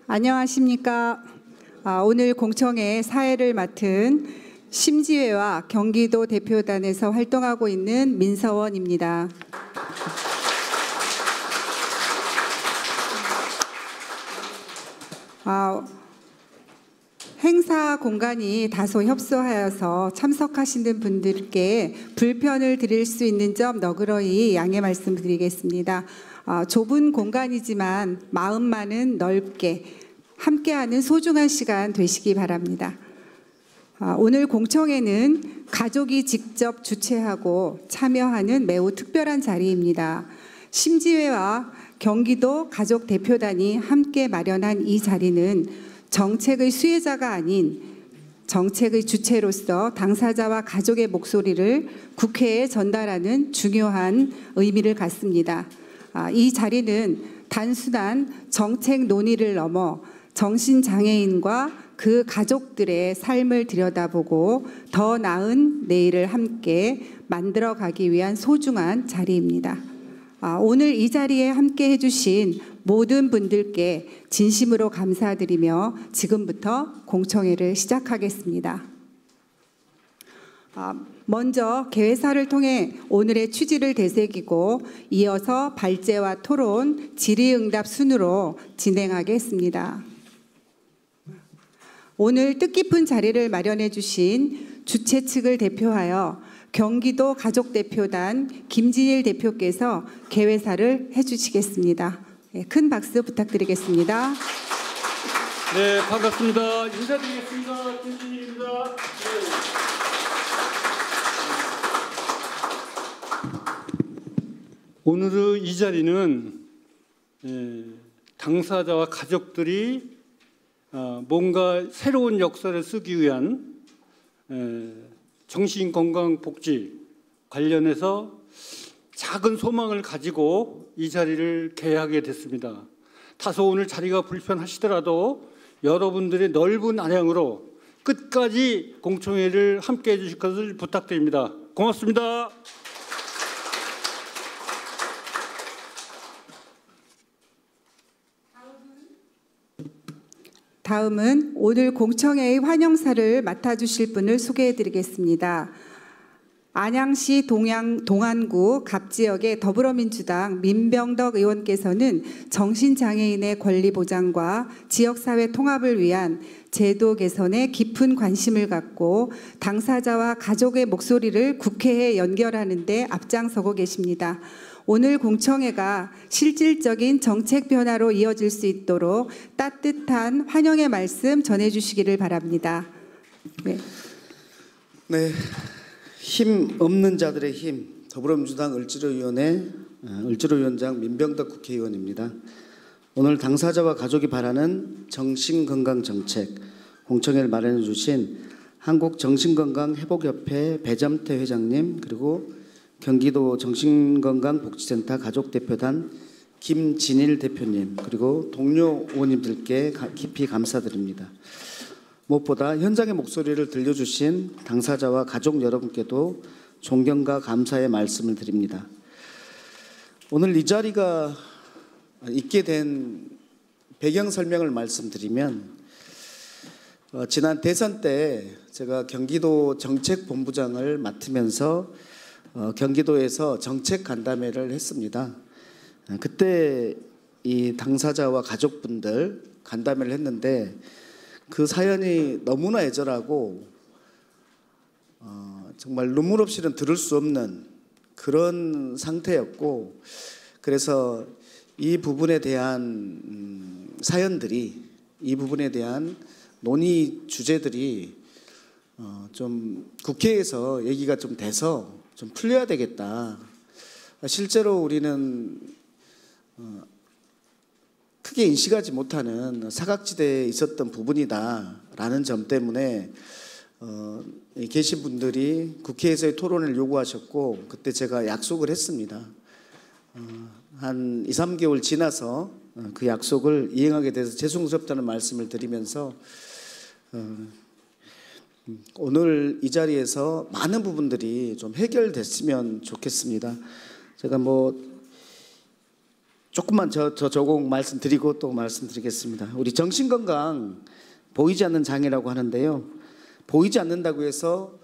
안녕하십니까. 오늘 공청회 사회를 맡은 심지회와 경기도 대표단에서 활동하고 있는 민서원입니다. 행사 공간이 다소 협소하여서 참석하시는 분들께 불편을 드릴 수 있는 점 너그러이 양해 말씀드리겠습니다. 좁은 공간이지만 마음만은 넓게 함께하는 소중한 시간 되시기 바랍니다. 오늘 공청회는 가족이 직접 주최하고 참여하는 매우 특별한 자리입니다. 심지회와 경기도 가족대표단이 함께 마련한 이 자리는 정책의 수혜자가 아닌 정책의 주체로서 당사자와 가족의 목소리를 국회에 전달하는 중요한 의미를 갖습니다. 이 자리는 단순한 정책 논의를 넘어 정신장애인과 그 가족들의 삶을 들여다보고 더 나은 내일을 함께 만들어가기 위한 소중한 자리입니다. 오늘 이 자리에 함께 해주신 모든 분들께 진심으로 감사드리며 지금부터 공청회를 시작하겠습니다. 먼저 개회사를 통해 오늘의 취지를 되새기고 이어서 발제와 토론, 질의응답 순으로 진행하겠습니다. 오늘 뜻깊은 자리를 마련해 주신 주최 측을 대표하여 경기도 가족대표단 김진일 대표께서 개회사를 해주시겠습니다. 큰 박수 부탁드리겠습니다. 네, 반갑습니다. 인사드리겠습니다. 김진일입니다. 네. 오늘의 이 자리는 당사자와 가족들이 뭔가 새로운 역사를 쓰기 위한 정신건강복지 관련해서 작은 소망을 가지고 이 자리를 개회하게 됐습니다. 다소 오늘 자리가 불편하시더라도 여러분들의 넓은 안양으로 끝까지 공청회를 함께해 주실 것을 부탁드립니다. 고맙습니다. 다음은 오늘 공청회의 환영사를 맡아주실 분을 소개해드리겠습니다. 안양시 동안구 갑지역의 더불어민주당 민병덕 의원께서는 정신장애인의 권리 보장과 지역사회 통합을 위한 제도 개선에 깊은 관심을 갖고 당사자와 가족의 목소리를 국회에 연결하는 데 앞장서고 계십니다. 오늘 공청회가 실질적인 정책 변화로 이어질 수 있도록 따뜻한 환영의 말씀 전해주시기를 바랍니다. 네, 힘 없는 자들의 힘, 더불어민주당 을지로위원장 민병덕 국회의원입니다. 오늘 당사자와 가족이 바라는 정신건강정책 공청회를 마련해 주신 한국정신건강회복협회 배점태 회장님, 그리고 경기도 정신건강복지센터 가족대표단 김진일 대표님, 그리고 동료 의원님들께 깊이 감사드립니다. 무엇보다 현장의 목소리를 들려주신 당사자와 가족 여러분께도 존경과 감사의 말씀을 드립니다. 오늘 이 자리가 있게 된 배경 설명을 말씀드리면, 지난 대선 때 제가 경기도 정책본부장을 맡으면서 경기도에서 정책 간담회를 했습니다. 그때 이 당사자와 가족분들 간담회를 했는데 그 사연이 너무나 애절하고 정말 눈물 없이는 들을 수 없는 그런 상태였고, 그래서 이 부분에 대한 사연들이, 이 부분에 대한 논의 주제들이 좀 국회에서 얘기가 좀 돼서 좀 풀려야 되겠다. 실제로 우리는 크게 인식하지 못하는 사각지대에 있었던 부분이다라는 점 때문에 계신 분들이 국회에서의 토론을 요구하셨고, 그때 제가 약속을 했습니다. 한 2, 3개월 지나서 그 약속을 이행하게 돼서 죄송스럽다는 말씀을 드리면서 오늘 이 자리에서 많은 부분들이 좀 해결됐으면 좋겠습니다. 제가 조금만 조공 말씀드리고 또 말씀드리겠습니다. 우리 정신건강 보이지 않는 장애라고 하는데요. 보이지 않는다고 해서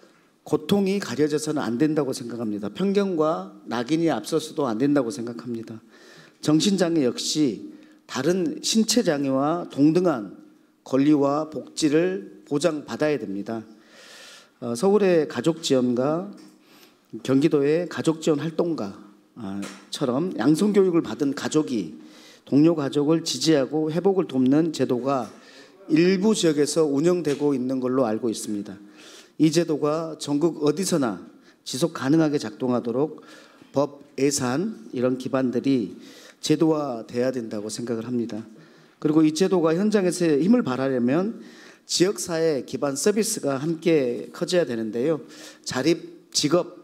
고통이 가려져서는 안 된다고 생각합니다. 편견과 낙인이 앞서서도 안 된다고 생각합니다. 정신장애 역시 다른 신체장애와 동등한 권리와 복지를 보장받아야 됩니다. 서울의 가족지원과 경기도의 가족지원 활동가처럼 양성교육을 받은 가족이 동료 가족을 지지하고 회복을 돕는 제도가 일부 지역에서 운영되고 있는 걸로 알고 있습니다. 이 제도가 전국 어디서나 지속 가능하게 작동하도록 법, 예산 이런 기반들이 제도화돼야 된다고 생각을 합니다. 그리고 이 제도가 현장에서의 힘을 발하려면 지역사회 기반 서비스가 함께 커져야 되는데요. 자립, 직업,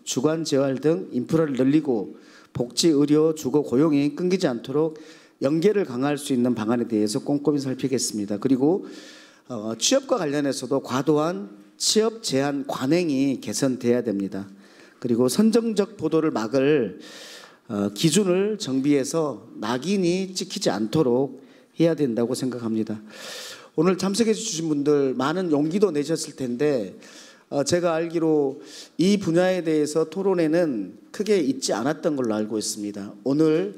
주관 재활 등 인프라를 늘리고 복지, 의료, 주거, 고용이 끊기지 않도록 연계를 강화할 수 있는 방안에 대해서 꼼꼼히 살피겠습니다. 그리고 취업과 관련해서도 과도한 취업 제한 관행이 개선돼야 됩니다. 그리고 선정적 보도를 막을 기준을 정비해서 낙인이 찍히지 않도록 해야 된다고 생각합니다. 오늘 참석해 주신 분들 많은 용기도 내셨을 텐데 제가 알기로 이 분야에 대해서 토론회는 크게 있지 않았던 걸로 알고 있습니다. 오늘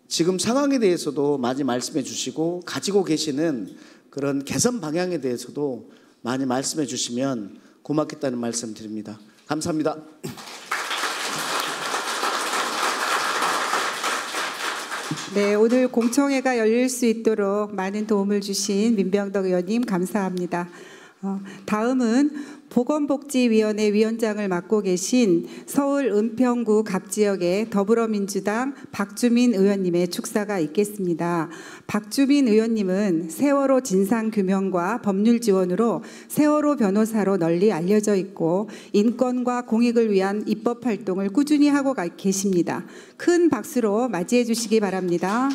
지금 상황에 대해서도 많이 말씀해 주시고 가지고 계시는 그런 개선 방향에 대해서도 많이 말씀해 주시면 고맙겠다는 말씀 드립니다. 감사합니다. 네, 오늘 공청회가 열릴 수 있도록 많은 도움을 주신 민병덕 의원님 감사합니다. 다음은 보건복지위원회 위원장을 맡고 계신 서울 은평구 갑지역의 더불어민주당 박주민 의원님의 축사가 있겠습니다. 박주민 의원님은 세월호 진상규명과 법률 지원으로 세월호 변호사로 널리 알려져 있고 인권과 공익을 위한 입법 활동을 꾸준히 하고 계십니다. 큰 박수로 맞이해 주시기 바랍니다.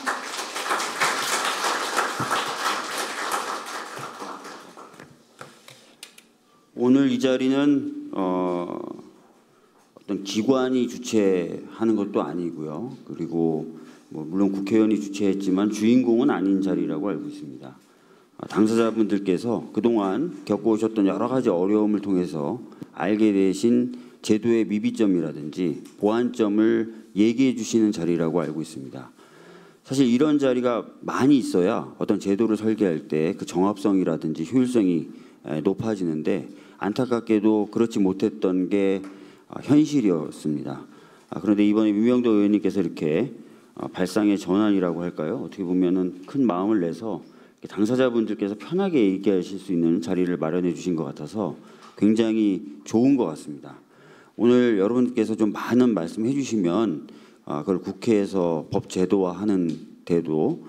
오늘 이 자리는 어떤 기관이 주최하는 것도 아니고요. 그리고 물론 국회의원이 주최했지만 주인공은 아닌 자리라고 알고 있습니다. 당사자분들께서 그동안 겪어오셨던 여러 가지 어려움을 통해서 알게 되신 제도의 미비점이라든지 보완점을 얘기해 주시는 자리라고 알고 있습니다. 사실 이런 자리가 많이 있어야 어떤 제도를 설계할 때 그 정합성이라든지 효율성이 높아지는데 안타깝게도 그렇지 못했던 게 현실이었습니다. 그런데 이번에 민병덕 의원님께서 이렇게 발상의 전환이라고 할까요? 어떻게 보면은 큰 마음을 내서 당사자분들께서 편하게 얘기하실 수 있는 자리를 마련해 주신 것 같아서 굉장히 좋은 것 같습니다. 오늘 여러분께서 좀 많은 말씀해 주시면 그걸 국회에서 법 제도화하는 데도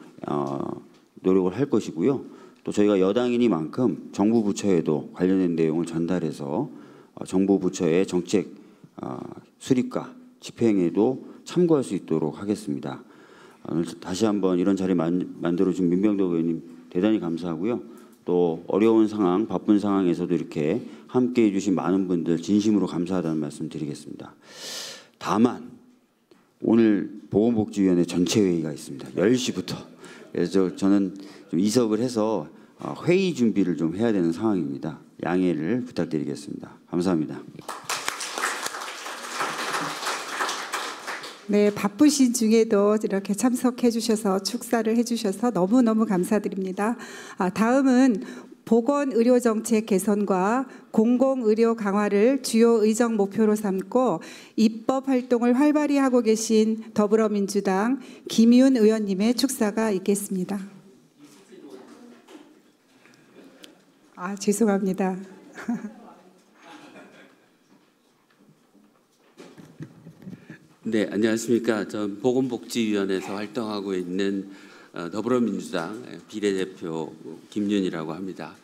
노력을 할 것이고요. 또 저희가 여당이니만큼 정부 부처에도 관련된 내용을 전달해서 정부 부처의 정책 수립과 집행에도 참고할 수 있도록 하겠습니다. 오늘 다시 한번 이런 자리 만들어준 민병덕 의원님 대단히 감사하고요. 또 어려운 상황, 바쁜 상황에서도 이렇게 함께해 주신 많은 분들 진심으로 감사하다는 말씀 드리겠습니다. 다만 오늘 보건복지위원회 전체 회의가 있습니다. 10시부터. 그래서 저는 좀 이석을 해서 회의 준비를 좀 해야 되는 상황입니다. 양해를 부탁드리겠습니다. 감사합니다. 네, 바쁘신 중에도 이렇게 참석해 주셔서 축사를 해 주셔서 너무너무 감사드립니다. 다음은 보건의료정책 개선과 공공의료 강화를 주요 의정 목표로 삼고 입법 활동을 활발히 하고 계신 더불어민주당 김윤 의원님의 축사가 있겠습니다. 죄송합니다. 네, 안녕하십니까. 전 보건복지위원회에서 활동하고 있는 더불어민주당 비례대표 김윤이라고 합니다.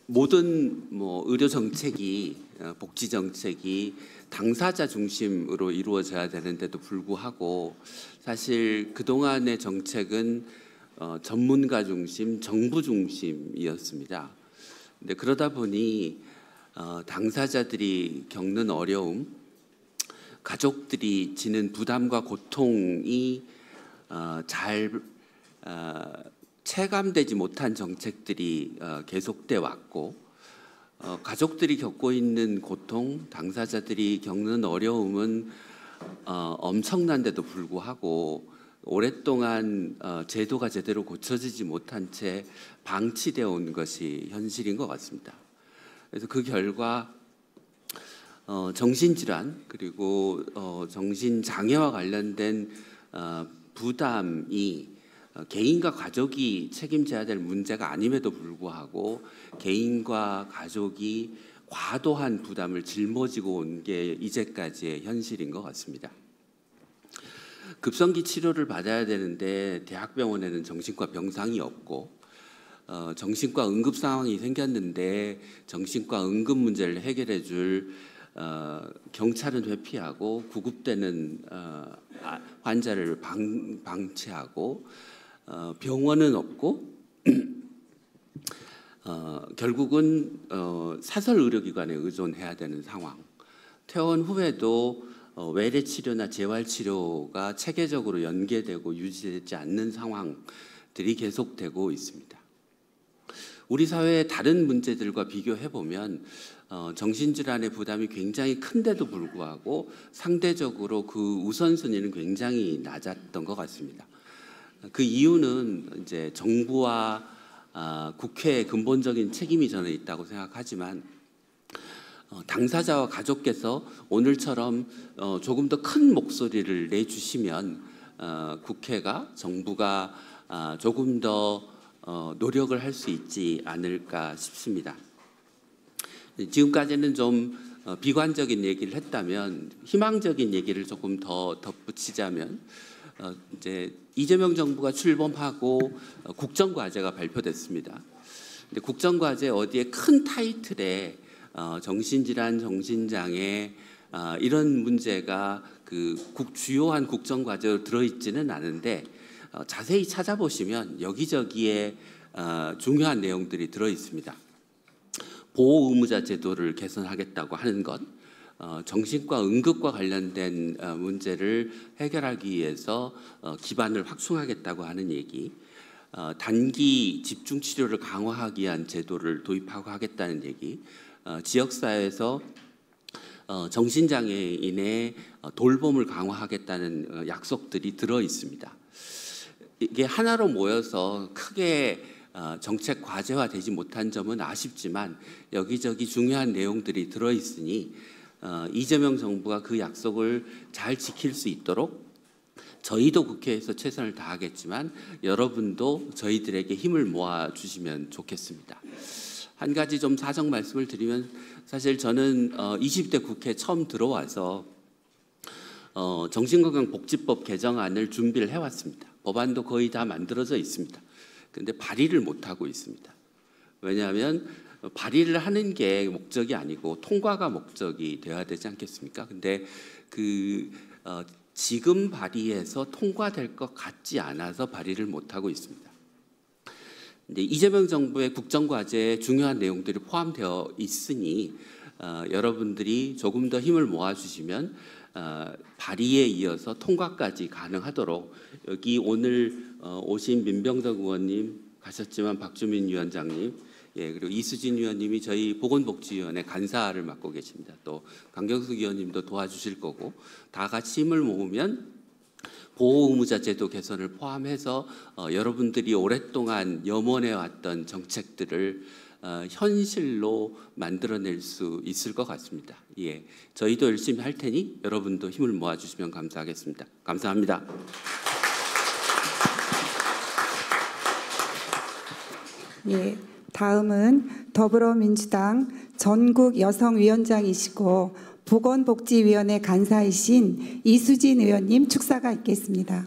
모든 의료 정책이 복지 정책이 당사자 중심으로 이루어져야 되는데도 불구하고 사실 그동안의 정책은 전문가 중심, 정부 중심이었습니다. 근데 그러다 보니 당사자들이 겪는 어려움, 가족들이 지는 부담과 고통이 잘 체감되지 못한 정책들이 계속돼 왔고, 가족들이 겪고 있는 고통, 당사자들이 겪는 어려움은 엄청난데도 불구하고 오랫동안 제도가 제대로 고쳐지지 못한 채 방치되어 온 것이 현실인 것 같습니다. 그래서 그 결과 정신질환 그리고 정신장애와 관련된 부담이 개인과 가족이 책임져야 될 문제가 아님에도 불구하고 개인과 가족이 과도한 부담을 짊어지고 온 게 이제까지의 현실인 것 같습니다. 급성기 치료를 받아야 되는데 대학병원에는 정신과 병상이 없고, 정신과 응급 상황이 생겼는데 정신과 응급 문제를 해결해 줄 경찰은 회피하고 구급되는 환자를 방치하고, 병원은 없고 결국은 사설 의료기관에 의존해야 되는 상황. 퇴원 후에도 외래 치료나 재활 치료가 체계적으로 연계되고 유지되지 않는 상황들이 계속되고 있습니다. 우리 사회의 다른 문제들과 비교해 보면 정신질환의 부담이 굉장히 큰데도 불구하고 상대적으로 그 우선순위는 굉장히 낮았던 것 같습니다. 그 이유는 이제 정부와 국회의 근본적인 책임이 저는 있다고 생각하지만, 당사자와 가족께서 오늘처럼 조금 더 큰 목소리를 내주시면 국회가, 정부가 조금 더 노력을 할 수 있지 않을까 싶습니다. 지금까지는 좀 비관적인 얘기를 했다면, 희망적인 얘기를 조금 더 덧붙이자면, 이제 이재명 정부가 출범하고 국정과제가 발표됐습니다. 근데 국정과제 어디에 큰 타이틀에 정신질환, 정신장애 이런 문제가 그 주요한 국정과제로 들어있지는 않은데, 자세히 찾아보시면 여기저기에 중요한 내용들이 들어있습니다. 보호 의무자 제도를 개선하겠다고 하는 것, 정신과 응급과 관련된 문제를 해결하기 위해서 기반을 확충하겠다고 하는 얘기, 단기 집중 치료를 강화하기 위한 제도를 도입하고 하겠다는 얘기, 지역사회에서 정신장애인의 돌봄을 강화하겠다는 약속들이 들어 있습니다. 이게 하나로 모여서 크게 정책 과제화되지 못한 점은 아쉽지만 여기저기 중요한 내용들이 들어 있으니 이재명 정부가 그 약속을 잘 지킬 수 있도록 저희도 국회에서 최선을 다하겠지만 여러분도 저희들에게 힘을 모아 주시면 좋겠습니다. 한 가지 좀 사정 말씀을 드리면, 사실 저는 20대 국회에 처음 들어와서 정신건강복지법 개정안을 준비를 해왔습니다. 법안도 거의 다 만들어져 있습니다. 그런데 발의를 못하고 있습니다. 왜냐하면 발의를 하는 게 목적이 아니고 통과가 목적이 되어야 되지 않겠습니까? 근데 지금 발의해서 통과될 것 같지 않아서 발의를 못하고 있습니다. 근데 이재명 정부의 국정과제에 중요한 내용들이 포함되어 있으니 여러분들이 조금 더 힘을 모아주시면 발의에 이어서 통과까지 가능하도록, 여기 오늘 오신 민병덕 의원님 가셨지만 박주민 위원장님, 그리고 이수진 위원님이 저희 보건복지위원회 간사를 맡고 계십니다. 또 강경숙 위원님도 도와주실 거고, 다 같이 힘을 모으면 보호의무자 제도 개선을 포함해서 여러분들이 오랫동안 염원해왔던 정책들을 현실로 만들어낼 수 있을 것 같습니다. 저희도 열심히 할 테니 여러분도 힘을 모아주시면 감사하겠습니다. 감사합니다. 다음은 더불어민주당 전국여성위원장이시고 보건복지위원회 간사이신 이수진 의원님 축사가 있겠습니다.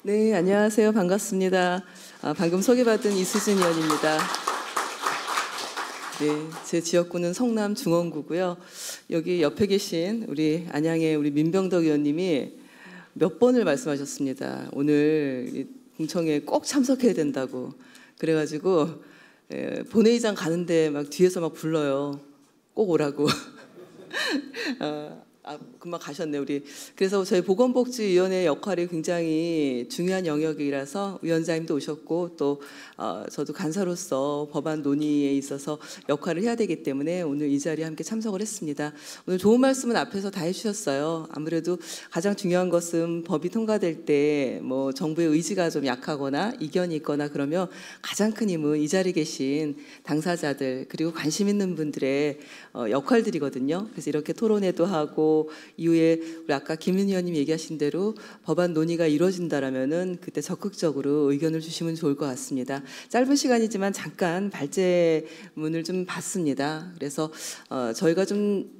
네, 안녕하세요. 반갑습니다. 방금 소개받은 이수진 의원입니다. 네, 제 지역구는 성남 중원구고요. 여기 옆에 계신 우리 안양의 우리 민병덕 의원님이 몇 번을 말씀하셨습니다. 오늘 공청회에 꼭 참석해야 된다고. 그래가지고 본회의장 가는데 막 뒤에서 막 불러요. 꼭 오라고. 금방 가셨네 우리. 그래서 저희 보건복지위원회 역할이 굉장히 중요한 영역이라서 위원장님도 오셨고 또 저도 간사로서 법안 논의에 있어서 역할을 해야 되기 때문에 오늘 이 자리에 함께 참석을 했습니다. 오늘 좋은 말씀은 앞에서 다 해주셨어요. 아무래도 가장 중요한 것은 법이 통과될 때 뭐 정부의 의지가 좀 약하거나 이견이 있거나 그러면 가장 큰 힘은 이 자리에 계신 당사자들 그리고 관심 있는 분들의 역할들이거든요. 그래서 이렇게 토론회도 하고 이후에 우리 아까 김윤 의원님 얘기하신 대로 법안 논의가 이루어진다라면은 그때 적극적으로 의견을 주시면 좋을 것 같습니다. 짧은 시간이지만 잠깐 발제문을 좀 봤습니다. 그래서 저희가 좀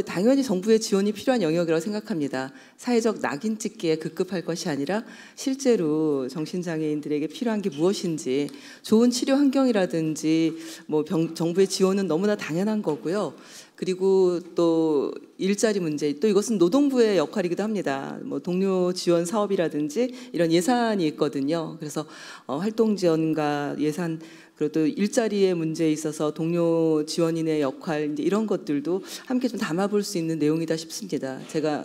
당연히 정부의 지원이 필요한 영역이라고 생각합니다. 사회적 낙인 찍기에 급급할 것이 아니라 실제로 정신장애인들에게 필요한 게 무엇인지 좋은 치료 환경이라든지 뭐 정부의 지원은 너무나 당연한 거고요. 그리고 또 일자리 문제, 또 이것은 노동부의 역할이기도 합니다. 뭐 동료 지원 사업이라든지 이런 예산이 있거든요. 그래서 활동 지원과 예산 그리고 또 일자리의 문제에 있어서 동료 지원인의 역할 이제 이런 것들도 함께 좀 담아볼 수 있는 내용이다 싶습니다. 제가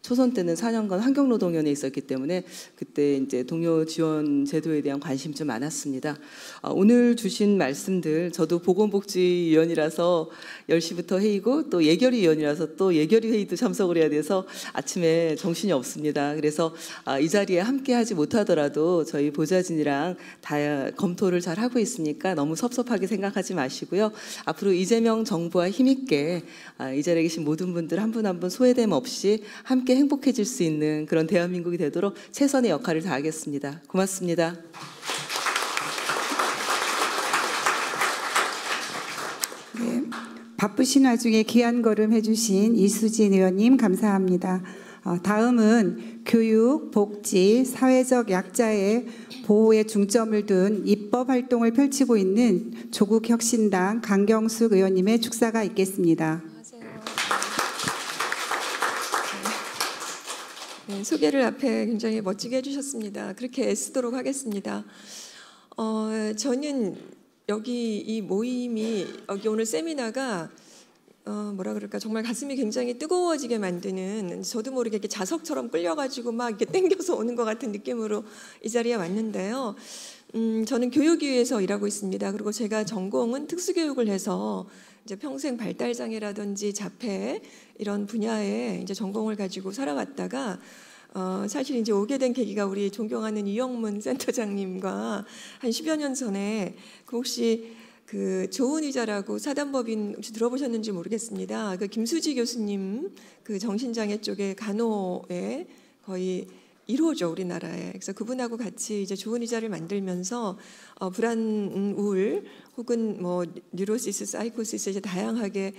초선 때는 4년간 환경노동위원회에 있었기 때문에 그때 이제 동료 지원 제도에 대한 관심이 좀 많았습니다. 오늘 주신 말씀들 저도 보건복지위원이라서 10시부터 회의고 또 예결위원이라서 또 예결위 회의도 참석을 해야 돼서 아침에 정신이 없습니다. 그래서 이 자리에 함께 하지 못하더라도 저희 보좌진이랑 다 검토를 잘 하고 있으니까 너무 섭섭하게 생각하지 마시고요. 앞으로 이재명 정부와 힘있게 이 자리에 계신 모든 분들 한 분 한 분 소외됨 없이 함께 행복해질 수 있는 그런 대한민국이 되도록 최선의 역할을 다하겠습니다. 고맙습니다. 네, 바쁘신 와중에 귀한 걸음 해주신 이수진 의원님 감사합니다. 다음은 교육, 복지, 사회적 약자의 보호에 중점을 둔 입법 활동을 펼치고 있는 조국혁신당 강경숙 의원님의 축사가 있겠습니다. 네, 소개를 앞에 굉장히 멋지게 해주셨습니다. 그렇게 애쓰도록 하겠습니다. 저는 여기 이 모임이 여기 오늘 세미나가 뭐라 그럴까 정말 가슴이 굉장히 뜨거워지게 만드는 저도 모르게 이렇게 자석처럼 끌려가지고 막 이렇게 땡겨서 오는 것 같은 느낌으로 이 자리에 왔는데요. 저는 교육위에서 일하고 있습니다. 그리고 제가 전공은 특수교육을 해서 이제 평생 발달장애라든지 자폐 이런 분야에 이제 전공을 가지고 살아왔다가 사실 이제 오게 된 계기가 우리 존경하는 이영문 센터장님과 한 10여 년 전에 그 혹시 그 좋은 의자라고 사단법인 혹시 들어보셨는지 모르겠습니다. 그 김수지 교수님 그 정신장애 쪽의 간호에 거의 1호죠 우리나라에. 그래서 그분하고 같이 이제 좋은 의자를 만들면서 불안, 우울 혹은 뭐 뉴로시스, 사이코시스 이제 다양하게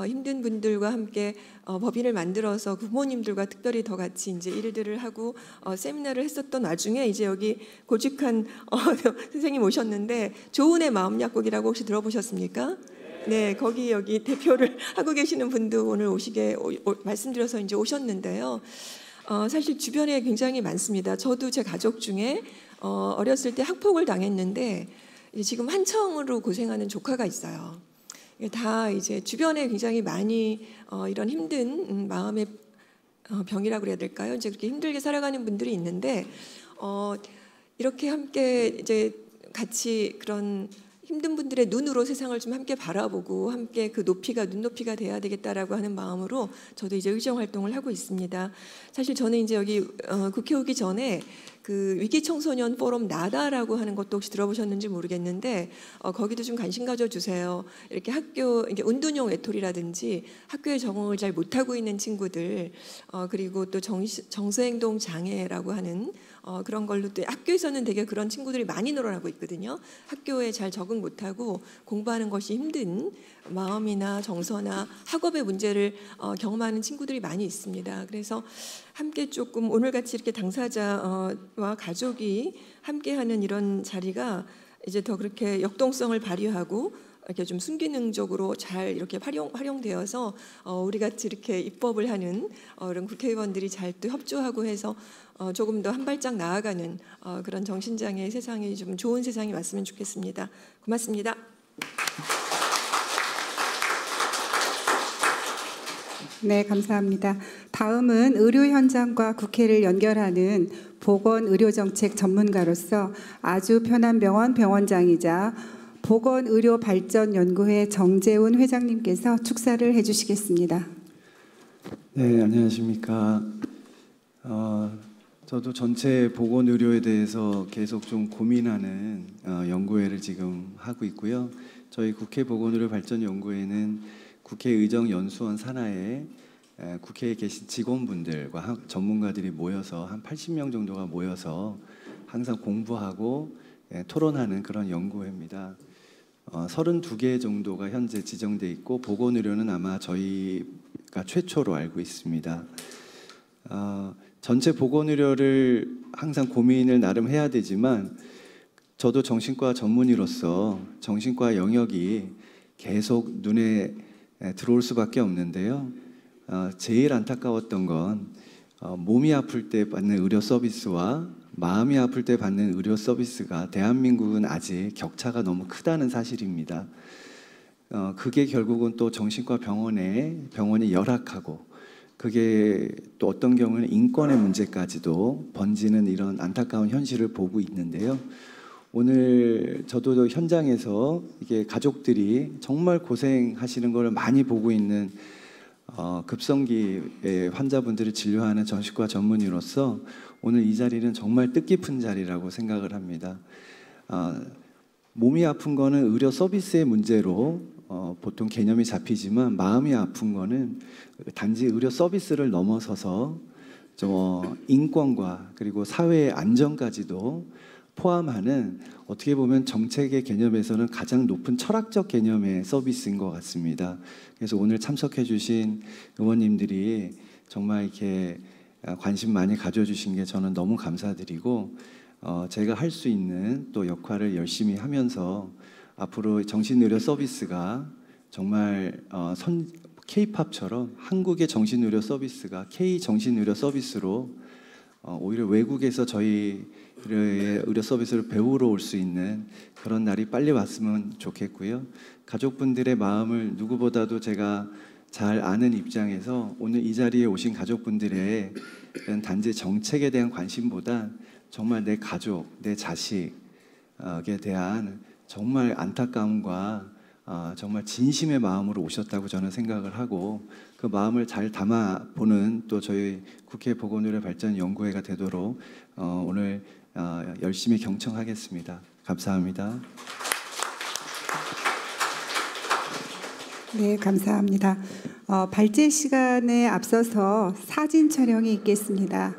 힘든 분들과 함께 법인을 만들어서 부모님들과 특별히 더 같이 이제 일들을 하고 세미나를 했었던 와중에 이제 여기 고직한 선생님 오셨는데 조은의 마음 약국이라고 혹시 들어보셨습니까? 네, 거기 여기 대표를 하고 계시는 분도 오늘 오시게 말씀드려서 이제 오셨는데요. 사실 주변에 굉장히 많습니다. 저도 제 가족 중에 어렸을 때 학폭을 당했는데 지금 한청으로 고생하는 조카가 있어요. 다 이제 주변에 굉장히 많이 이런 힘든 마음의 병이라고 그래야 될까요? 이제 그렇게 힘들게 살아가는 분들이 있는데 이렇게 함께 이제 같이 그런 힘든 분들의 눈으로 세상을 좀 함께 바라보고 함께 그 높이가 눈높이가 돼야 되겠다라고 하는 마음으로 저도 이제 의정 활동을 하고 있습니다. 사실 저는 이제 여기 국회 오기 전에 그 위기 청소년 포럼 나다라고 하는 것도 혹시 들어보셨는지 모르겠는데 거기도 좀 관심 가져주세요. 이렇게 학교 이게 운동용 외톨이라든지 학교에 적응을 잘 못하고 있는 친구들 그리고 또 정서행동 장애라고 하는 그런 걸로 또 학교에서는 되게 그런 친구들이 많이 늘어나고 있거든요. 학교에 잘 적응 못하고 공부하는 것이 힘든 마음이나 정서나 학업의 문제를 경험하는 친구들이 많이 있습니다. 그래서 함께 조금 오늘같이 이렇게 당사자와 가족이 함께하는 이런 자리가 이제 더 그렇게 역동성을 발휘하고 이렇게 좀 순기능적으로 잘 이렇게 활용되어서 우리 같이 이렇게 입법을 하는 이런 국회의원들이 잘 또 협조하고 해서 조금 더 한 발짝 나아가는 그런 정신장애 세상이 좀 좋은 세상이 왔으면 좋겠습니다. 고맙습니다. 네, 감사합니다. 다음은 의료 현장과 국회를 연결하는 보건의료정책 전문가로서 아주 편한 병원 병원장이자 보건의료발전연구회 정재훈 회장님께서 축사를 해주시겠습니다. 네, 안녕하십니까. 저도 전체 보건의료에 대해서 계속 좀 고민하는 연구회를 지금 하고 있고요. 저희 국회 보건의료발전연구회는 국회의정연수원 산하에 국회에 계신 직원분들과 전문가들이 모여서 한 80명 정도가 모여서 항상 공부하고 토론하는 그런 연구회입니다. 32개 정도가 현재 지정돼 있고 보건의료는 아마 저희가 최초로 알고 있습니다. 전체 보건의료를 항상 고민을 나름 해야 되지만 저도 정신과 전문의로서 정신과 영역이 계속 눈에 들어올 수밖에 없는데요. 제일 안타까웠던 건 몸이 아플 때 받는 의료 서비스와 마음이 아플 때 받는 의료 서비스가 대한민국은 아직 격차가 너무 크다는 사실입니다. 그게 결국은 또 정신과 병원이 열악하고 그게 또 어떤 경우는 인권의 문제까지도 번지는 이런 안타까운 현실을 보고 있는데요. 오늘 저도 현장에서 이게 가족들이 정말 고생하시는 걸 많이 보고 있는 급성기의 환자분들을 진료하는 정신과 전문의로서 오늘 이 자리는 정말 뜻깊은 자리라고 생각을 합니다. 몸이 아픈 거는 의료 서비스의 문제로 보통 개념이 잡히지만 마음이 아픈 거는 단지 의료 서비스를 넘어서서 인권과 그리고 사회의 안전까지도 포함하는 어떻게 보면 정책의 개념에서는 가장 높은 철학적 개념의 서비스인 것 같습니다. 그래서 오늘 참석해 주신 의원님들이 정말 이렇게 관심 많이 가져주신 게 저는 너무 감사드리고 제가 할 수 있는 또 역할을 열심히 하면서 앞으로 정신의료 서비스가 정말 K-팝처럼 한국의 정신의료 서비스가 K-정신의료 서비스로 오히려 외국에서 저희 의료 서비스를 배우러 올 수 있는 그런 날이 빨리 왔으면 좋겠고요. 가족분들의 마음을 누구보다도 제가 잘 아는 입장에서 오늘 이 자리에 오신 가족분들의 단지 정책에 대한 관심보다 정말 내 가족, 내 자식에 대한 정말 안타까움과 정말 진심의 마음으로 오셨다고 저는 생각을 하고 그 마음을 잘 담아보는 또 저희 국회 보건의료발전연구회가 되도록 오늘 열심히 경청하겠습니다. 감사합니다. 네, 감사합니다. 발제 시간에 앞서서 사진 촬영이 있겠습니다.